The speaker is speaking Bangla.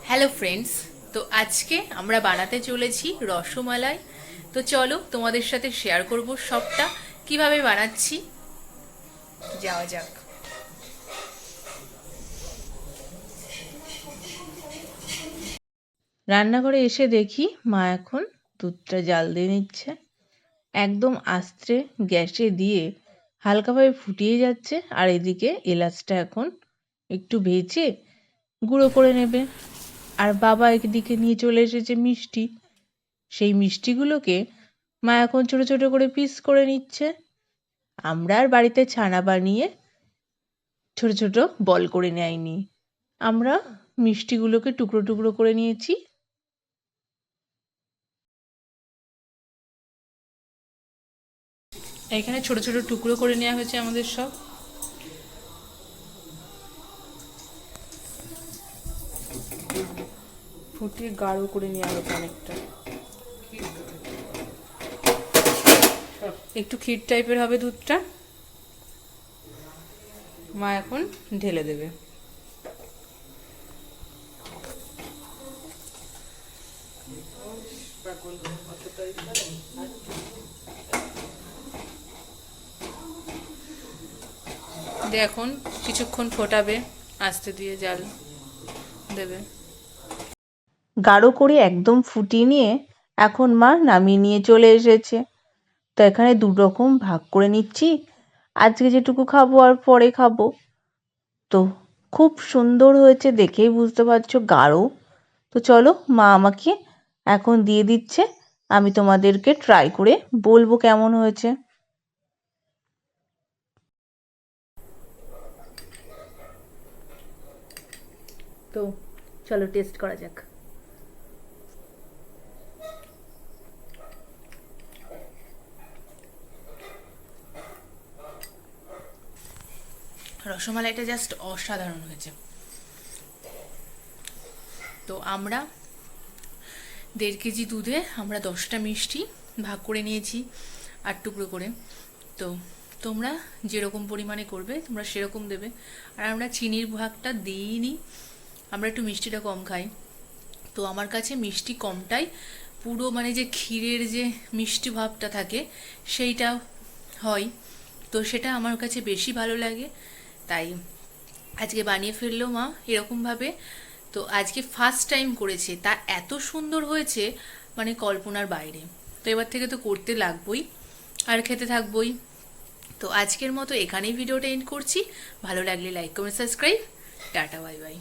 হ্যালো ফ্রেন্ডস, তো আজকে আমরা বানাতে চলেছি রসমালাই। তো চলো তোমাদের সাথে শেয়ার করব সবটা কিভাবে বানাচ্ছি। যাওয়া যাক। রান্নাঘরে এসে দেখি মা এখন দুধটা জাল দিয়ে নিচ্ছে। একদম আস্তে গ্যাসে দিয়ে হালকাভাবে ফুটিয়ে যাচ্ছে, আর এদিকে এলাচটা এখন একটু ভেজে গুঁড়ো করে নেবে। আর বাবা একদিকে নিয়ে চলে এসেছে মিষ্টি। সেই মিষ্টিগুলোকে মা এখন ছোট ছোট করে পিস করে নিচ্ছে। আমরা আর বাড়িতে ছানা বানিয়ে ছোট ছোট বল করে নেয়নি, আমরা মিষ্টিগুলোকে টুকরো টুকরো করে নিয়েছি। এখানে ছোট ছোট টুকরো করে নেওয়া হয়েছে আমাদের সব। ফুটিয়ে গাঢ় করে নেওয়া হয়েছে অনেকটা, একটু ক্ষীর টাইপের হবে দুধটা। মা এখন ঢেলে দেবে। দিয়ে এখন কিছুক্ষণ ফোটাবে, আস্তে দিয়ে জাল দেবে। গাঢ় করে একদম ফুটিয়ে নিয়ে এখন মা নামিয়ে নিয়ে চলে এসেছে। তো এখানে দু রকম ভাগ করে নিচ্ছি, আজকে যেটুকু খাবো আর পরে খাবো। তো খুব সুন্দর হয়েছে, দেখেই বুঝতে পারছো গাঢ়। তো চলো, মা আমাকে এখন দিয়ে দিচ্ছে, আমি তোমাদেরকে ট্রাই করে বলবো কেমন হয়েছে। তো চলো টেস্ট করা যাক। রসমালাইটা জাস্ট অসাধারণ হয়েছে। তো আমরা 1.5 কেজি দুধে আমরা 10টা মিষ্টি ভাগ করে নিয়েছি 8 টুকরো করে। তো তোমরা যেরকম পরিমাণে করবে তোমরা সেরকম দেবে। আর আমরা চিনির ভাগটা দিইনি, আমরা একটু মিষ্টিটা কম খাই। তো আমার কাছে মিষ্টি কমটাই পুরো, মানে যে ক্ষীরের যে মিষ্টি ভাবটা থাকে সেইটা হয়, তো সেটা আমার কাছে বেশি ভালো লাগে। তাই আজকে বানিয়ে ফেললো মা এরকমভাবে। তো আজকে ফার্স্ট টাইম করেছে, তা এত সুন্দর হয়েছে মানে কল্পনার বাইরে। তো এবার থেকে তো করতে লাগবই আর খেতে থাকবই। তো আজকের মতো এখানেই ভিডিওটা এন্ড করছি। ভালো লাগলে like comment subscribe. Tata bye bye.